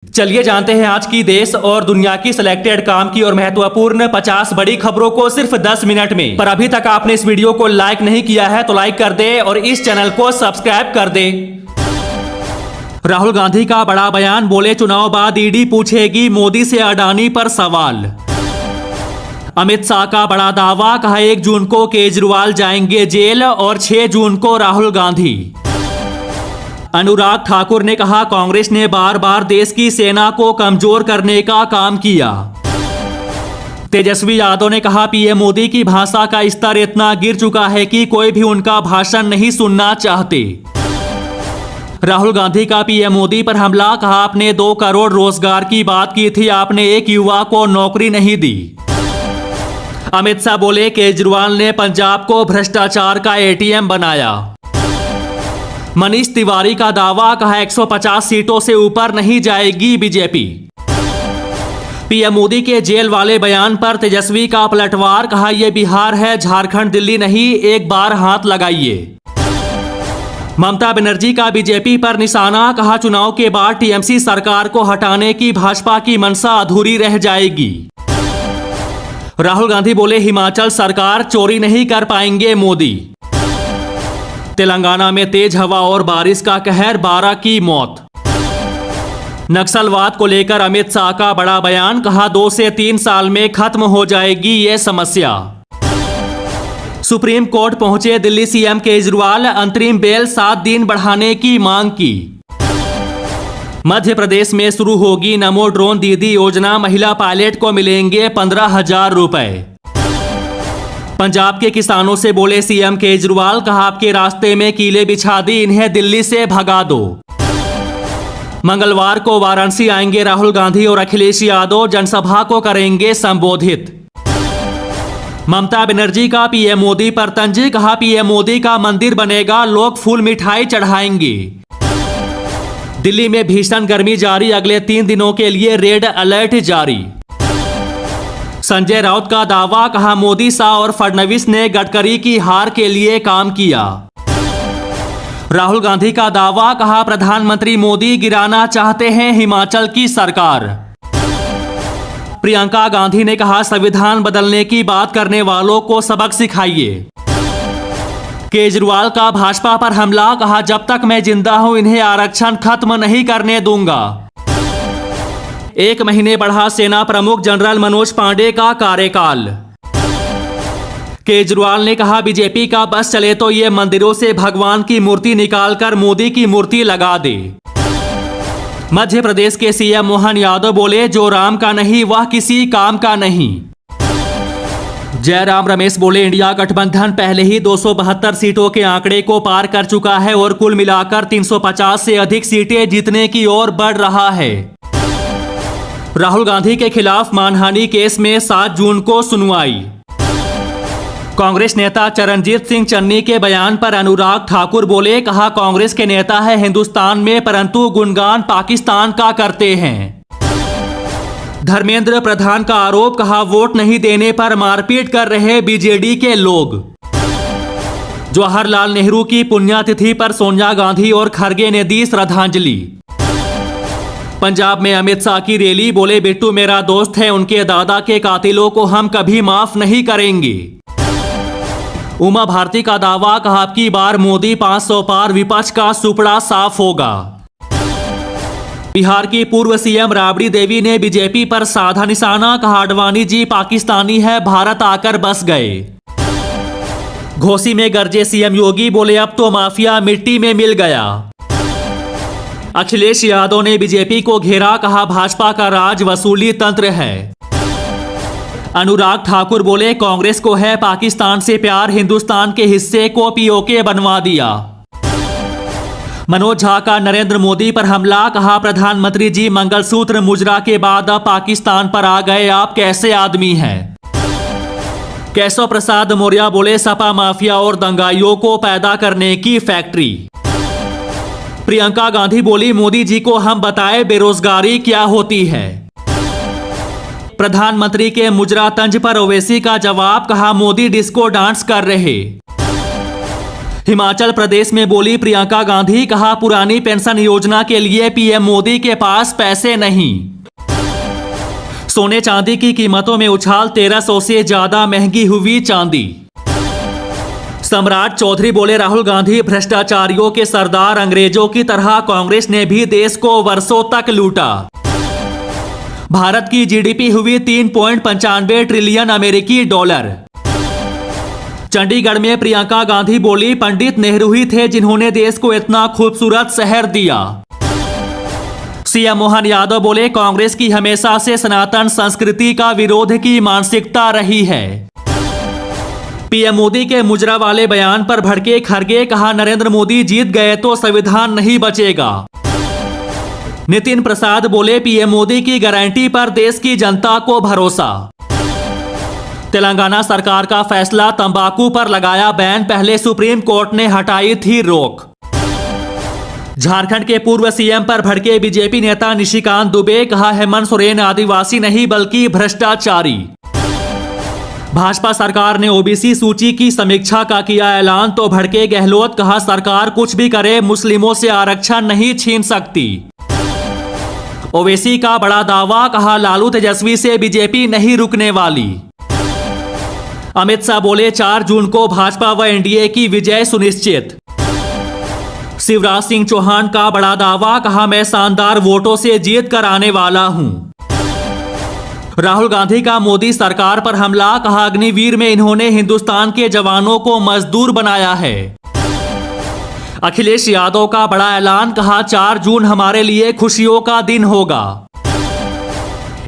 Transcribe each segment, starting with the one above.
चलिए जानते हैं आज की देश और दुनिया की सिलेक्टेड काम की और महत्वपूर्ण 50 बड़ी खबरों को सिर्फ 10 मिनट में। पर अभी तक आपने इस वीडियो को लाइक नहीं किया है तो लाइक कर दे और इस चैनल को सब्सक्राइब कर दे। राहुल गांधी का बड़ा बयान, बोले चुनाव बाद ईडी पूछेगी मोदी से अडानी पर सवाल। अमित शाह का बड़ा दावा, कहा 1 जून को केजरीवाल जाएंगे जेल और 6 जून को राहुल गांधी। अनुराग ठाकुर ने कहा कांग्रेस ने बार बार देश की सेना को कमजोर करने का काम किया। तेजस्वी यादव ने कहा पीएम मोदी की भाषा का स्तर इतना गिर चुका है कि कोई भी उनका भाषण नहीं सुनना चाहते। राहुल गांधी का पीएम मोदी पर हमला, कहा आपने 2 करोड़ रोजगार की बात की थी, आपने एक युवा को नौकरी नहीं दी। अमित शाह बोले केजरीवाल ने पंजाब को भ्रष्टाचार का एटीएम बनाया। मनीष तिवारी का दावा, कहा 150 सीटों से ऊपर नहीं जाएगी बीजेपी। पीएम मोदी के जेल वाले बयान पर तेजस्वी का पलटवार, कहा यह बिहार है, झारखंड दिल्ली नहीं, एक बार हाथ लगाइए। ममता बनर्जी का बीजेपी पर निशाना, कहा चुनाव के बाद टीएमसी सरकार को हटाने की भाजपा की मंशा अधूरी रह जाएगी। राहुल गांधी बोले हिमाचल सरकार चोरी नहीं कर पाएंगे मोदी। तेलंगाना में तेज हवा और बारिश का कहर, 12 की मौत। नक्सलवाद को लेकर अमित शाह का बड़ा बयान, कहा 2 से 3 साल में खत्म हो जाएगी ये समस्या। सुप्रीम कोर्ट पहुंचे दिल्ली सीएम केजरीवाल, अंतरिम बेल 7 दिन बढ़ाने की मांग की। मध्य प्रदेश में शुरू होगी नमो ड्रोन दीदी योजना, महिला पायलट को मिलेंगे 15,000 रुपए। पंजाब के किसानों से बोले सीएम केजरीवाल, कहा आपके रास्ते में कीले बिछा दी, इन्हें दिल्ली से भगा दो। मंगलवार को वाराणसी आएंगे राहुल गांधी और अखिलेश यादव, जनसभा को करेंगे संबोधित। ममता बनर्जी का पीएम मोदी पर तंज, कहा पीएम मोदी का मंदिर बनेगा, लोग फूल मिठाई चढ़ाएंगे। दिल्ली में भीषण गर्मी जारी, अगले 3 दिनों के लिए रेड अलर्ट जारी। संजय राउत का दावा, कहा मोदी, शाह और फडणवीस ने गडकरी की हार के लिए काम किया। राहुल गांधी का दावा, कहा प्रधानमंत्री मोदी गिराना चाहते हैं हिमाचल की सरकार। प्रियंका गांधी ने कहा संविधान बदलने की बात करने वालों को सबक सिखाइए। केजरीवाल का भाजपा पर हमला, कहा जब तक मैं जिंदा हूं इन्हें आरक्षण खत्म नहीं करने दूंगा। 1 महीने बढ़ा सेना प्रमुख जनरल मनोज पांडे का कार्यकाल। केजरीवाल ने कहा बीजेपी का बस चले तो ये मंदिरों से भगवान की मूर्ति निकालकर मोदी की मूर्ति लगा दे। मध्य प्रदेश के सीएम मोहन यादव बोले जो राम का नहीं वह किसी काम का नहीं। जयराम रमेश बोले इंडिया गठबंधन पहले ही 272 सीटों के आंकड़े को पार कर चुका है और कुल मिलाकर 350 से अधिक सीटें जीतने की ओर बढ़ रहा है। राहुल गांधी के खिलाफ मानहानि केस में 7 जून को सुनवाई। कांग्रेस नेता चरणजीत सिंह चन्नी के बयान पर अनुराग ठाकुर बोले, कहा कांग्रेस के नेता है हिंदुस्तान में परंतु गुणगान पाकिस्तान का करते हैं। धर्मेंद्र प्रधान का आरोप, कहा वोट नहीं देने पर मारपीट कर रहे बीजेडी के लोग। जवाहरलाल नेहरू की पुण्यतिथि पर सोनिया गांधी और खरगे ने दी श्रद्धांजलि। पंजाब में अमित शाह की रैली, बोले बिट्टू मेरा दोस्त है, उनके दादा के कातिलों को हम कभी माफ नहीं करेंगे। उमा भारती का दावा, कहा अब की बार मोदी 500 पार, विपक्ष का सुपड़ा साफ होगा। बिहार की पूर्व सीएम राबड़ी देवी ने बीजेपी पर साधा निशाना, कहा आडवाणी जी पाकिस्तानी है, भारत आकर बस गए। घोसी में गरजे सीएम योगी, बोले अब तो माफिया मिट्टी में मिल गया। अखिलेश यादव ने बीजेपी को घेरा, कहा भाजपा का राज वसूली तंत्र है। अनुराग ठाकुर बोले कांग्रेस को है पाकिस्तान से प्यार, हिंदुस्तान के हिस्से को पीओके बनवा दिया। मनोज झा का नरेंद्र मोदी पर हमला, कहा प्रधानमंत्री जी मंगलसूत्र मुजरा के बाद अब पाकिस्तान पर आ गए, आप कैसे आदमी हैं। केशव प्रसाद मौर्य बोले सपा माफिया और दंगाइयों को पैदा करने की फैक्ट्री। प्रियंका गांधी बोली मोदी जी को हम बताएं बेरोजगारी क्या होती है। प्रधानमंत्री के मुजरा तंज पर ओवैसी का जवाब, कहा मोदी डिस्को डांस कर रहे। हिमाचल प्रदेश में बोली प्रियंका गांधी, कहा पुरानी पेंशन योजना के लिए पीएम मोदी के पास पैसे नहीं। सोने चांदी की कीमतों में उछाल, 1300 से ज्यादा महंगी हुई चांदी। सम्राट चौधरी बोले राहुल गांधी भ्रष्टाचारियों के सरदार, अंग्रेजों की तरह कांग्रेस ने भी देश को वर्षों तक लूटा। भारत की जीडीपी हुई 3.95 ट्रिलियन अमेरिकी डॉलर। चंडीगढ़ में प्रियंका गांधी बोली पंडित नेहरू ही थे जिन्होंने देश को इतना खूबसूरत शहर दिया। सीएम मोहन यादव बोले कांग्रेस की हमेशा से सनातन संस्कृति का विरोध की मानसिकता रही है। पीएम मोदी के मुजरा वाले बयान पर भड़के खड़गे, कहा नरेंद्र मोदी जीत गए तो संविधान नहीं बचेगा। नितिन प्रसाद बोले पीएम मोदी की गारंटी पर देश की जनता को भरोसा। तेलंगाना सरकार का फैसला, तंबाकू पर लगाया बैन, पहले सुप्रीम कोर्ट ने हटाई थी रोक। झारखंड के पूर्व सीएम पर भड़के बीजेपी नेता निशिकांत दुबे, कहा हेमंत सोरेन आदिवासी नहीं बल्कि भ्रष्टाचारी। भाजपा सरकार ने ओबीसी सूची की समीक्षा का किया ऐलान तो भड़के गहलोत, कहा सरकार कुछ भी करे मुस्लिमों से आरक्षण नहीं छीन सकती। ओवैसी का बड़ा दावा, कहा लालू तेजस्वी से बीजेपी नहीं रुकने वाली। अमित शाह बोले 4 जून को भाजपा व एनडीए की विजय सुनिश्चित। शिवराज सिंह चौहान का बड़ा दावा, कहा मैं शानदार वोटों से जीत कर आने वाला हूं। राहुल गांधी का मोदी सरकार पर हमला, कहा अग्निवीर में इन्होंने हिंदुस्तान के जवानों को मजदूर बनाया है। अखिलेश यादव का बड़ा ऐलान, कहा 4 जून हमारे लिए खुशियों का दिन होगा।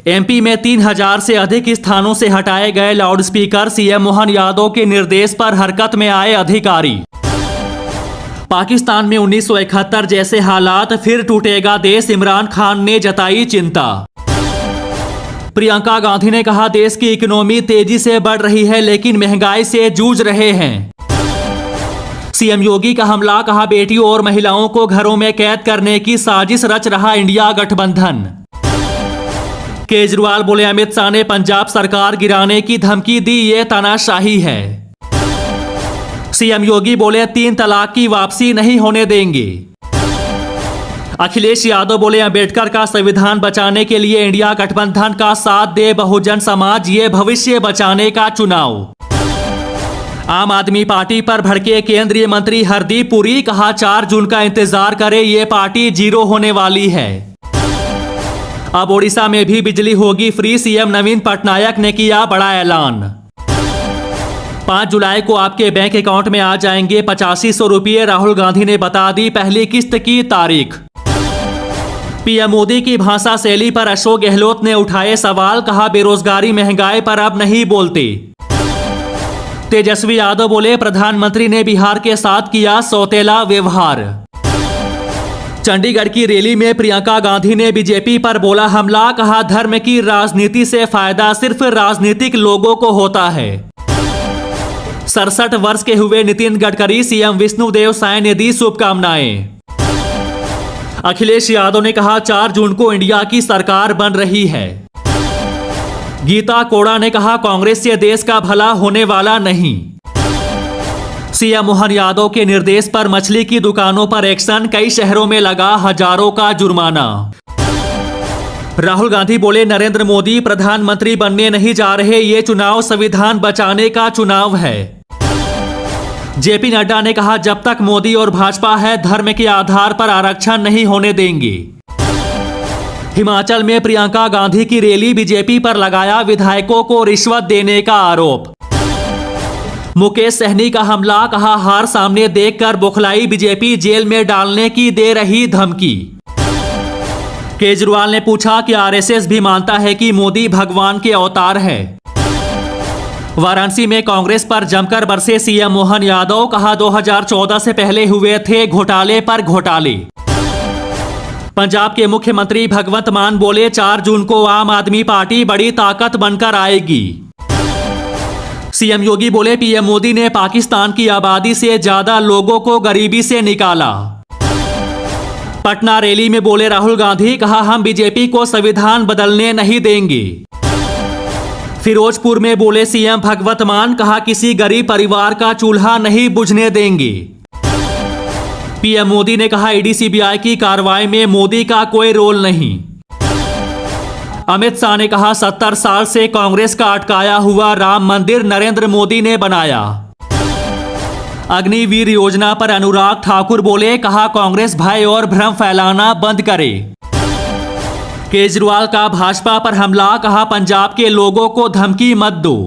एमपी में 3000 से अधिक स्थानों से हटाए गए लाउडस्पीकर, सीएम मोहन यादव के निर्देश पर हरकत में आए अधिकारी। पाकिस्तान में 1971 जैसे हालात, फिर टूटेगा देश, इमरान खान ने जताई चिंता। प्रियंका गांधी ने कहा देश की इकोनॉमी तेजी से बढ़ रही है लेकिन महंगाई से जूझ रहे हैं। सीएम योगी का हमला, कहा बेटियों और महिलाओं को घरों में कैद करने की साजिश रच रहा इंडिया गठबंधन। केजरीवाल बोले अमित शाह ने पंजाब सरकार गिराने की धमकी दी, ये तानाशाही है। सीएम योगी बोले 3 तलाक की वापसी नहीं होने देंगे। अखिलेश यादव बोले अंबेडकर का संविधान बचाने के लिए इंडिया गठबंधन का साथ दे बहुजन समाज, ये भविष्य बचाने का चुनाव। आम आदमी पार्टी पर भड़के केंद्रीय मंत्री हरदीप पुरी, कहा 4 जून का इंतजार करें, ये पार्टी जीरो होने वाली है। अब ओडिशा में भी बिजली होगी फ्री, सीएम नवीन पटनायक ने किया बड़ा ऐलान। 5 जुलाई को आपके बैंक अकाउंट में आ जाएंगे 8500 रुपये, राहुल गांधी ने बता दी पहली किस्त की तारीख। पीएम मोदी की भाषा शैली पर अशोक गहलोत ने उठाए सवाल, कहा बेरोजगारी महंगाई पर अब नहीं बोलते। तेजस्वी यादव बोले प्रधानमंत्री ने बिहार के साथ किया सौतेला व्यवहार। चंडीगढ़ की रैली में प्रियंका गांधी ने बीजेपी पर बोला हमला, कहा धर्म की राजनीति से फायदा सिर्फ राजनीतिक लोगों को होता है। 67 वर्ष के हुए नितिन गडकरी, सीएम विष्णुदेव साय ने दी शुभकामनाएं। अखिलेश यादव ने कहा 4 जून को इंडिया की सरकार बन रही है। गीता कोड़ा ने कहा कांग्रेस से देश का भला होने वाला नहीं। सीएम मोहन यादव के निर्देश पर मछली की दुकानों पर एक्शन, कई शहरों में लगा हजारों का जुर्माना। राहुल गांधी बोले नरेंद्र मोदी प्रधानमंत्री बनने नहीं जा रहे, ये चुनाव संविधान बचाने का चुनाव है। जेपी नड्डा ने कहा जब तक मोदी और भाजपा है धर्म के आधार पर आरक्षण नहीं होने देंगे। हिमाचल में प्रियंका गांधी की रैली, बीजेपी पर लगाया विधायकों को रिश्वत देने का आरोप। मुकेश सहनी का हमला, कहा हार सामने देखकर बौखलाई बीजेपी, जेल में डालने की दे रही धमकी। केजरीवाल ने पूछा कि आरएसएस भी मानता है कि मोदी भगवान के अवतार है। वाराणसी में कांग्रेस पर जमकर बरसे सीएम मोहन यादव, कहा 2014 से पहले हुए थे घोटाले पर घोटाले। पंजाब के मुख्यमंत्री भगवंत मान बोले 4 जून को आम आदमी पार्टी बड़ी ताकत बनकर आएगी। सीएम योगी बोले पीएम मोदी ने पाकिस्तान की आबादी से ज्यादा लोगों को गरीबी से निकाला। पटना रैली में बोले राहुल गांधी, कहा हम बीजेपी को संविधान बदलने नहीं देंगे। फिरोजपुर में बोले सीएम भगवंत मान, कहा किसी गरीब परिवार का चूल्हा नहीं बुझने देंगे। पीएम मोदी ने कहा ईडी सीबीआई की कार्रवाई में मोदी का कोई रोल नहीं। अमित शाह ने कहा 70 साल से कांग्रेस का अटकाया हुआ राम मंदिर नरेंद्र मोदी ने बनाया। अग्निवीर योजना पर अनुराग ठाकुर बोले, कहा कांग्रेस भय और भ्रम फैलाना बंद करे। केजरीवाल का भाजपा पर हमला, कहा पंजाब के लोगों को धमकी मत दो।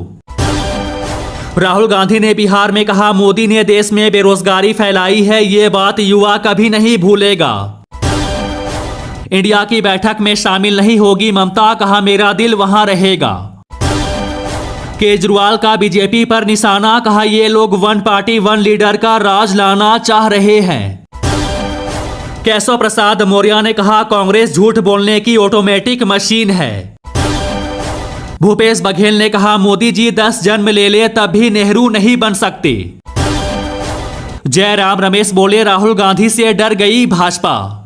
राहुल गांधी ने बिहार में कहा मोदी ने देश में बेरोजगारी फैलाई है, ये बात युवा कभी नहीं भूलेगा। इंडिया की बैठक में शामिल नहीं होगी ममता, कहा मेरा दिल वहां रहेगा। केजरीवाल का बीजेपी पर निशाना, कहा ये लोग वन पार्टी वन लीडर का राज लाना चाह रहे हैं। केशव प्रसाद मौर्य ने कहा कांग्रेस झूठ बोलने की ऑटोमेटिक मशीन है। भूपेश बघेल ने कहा मोदी जी 10 जन्म ले ले तब भी नेहरू नहीं बन सकते। जयराम रमेश बोले राहुल गांधी से डर गई भाजपा।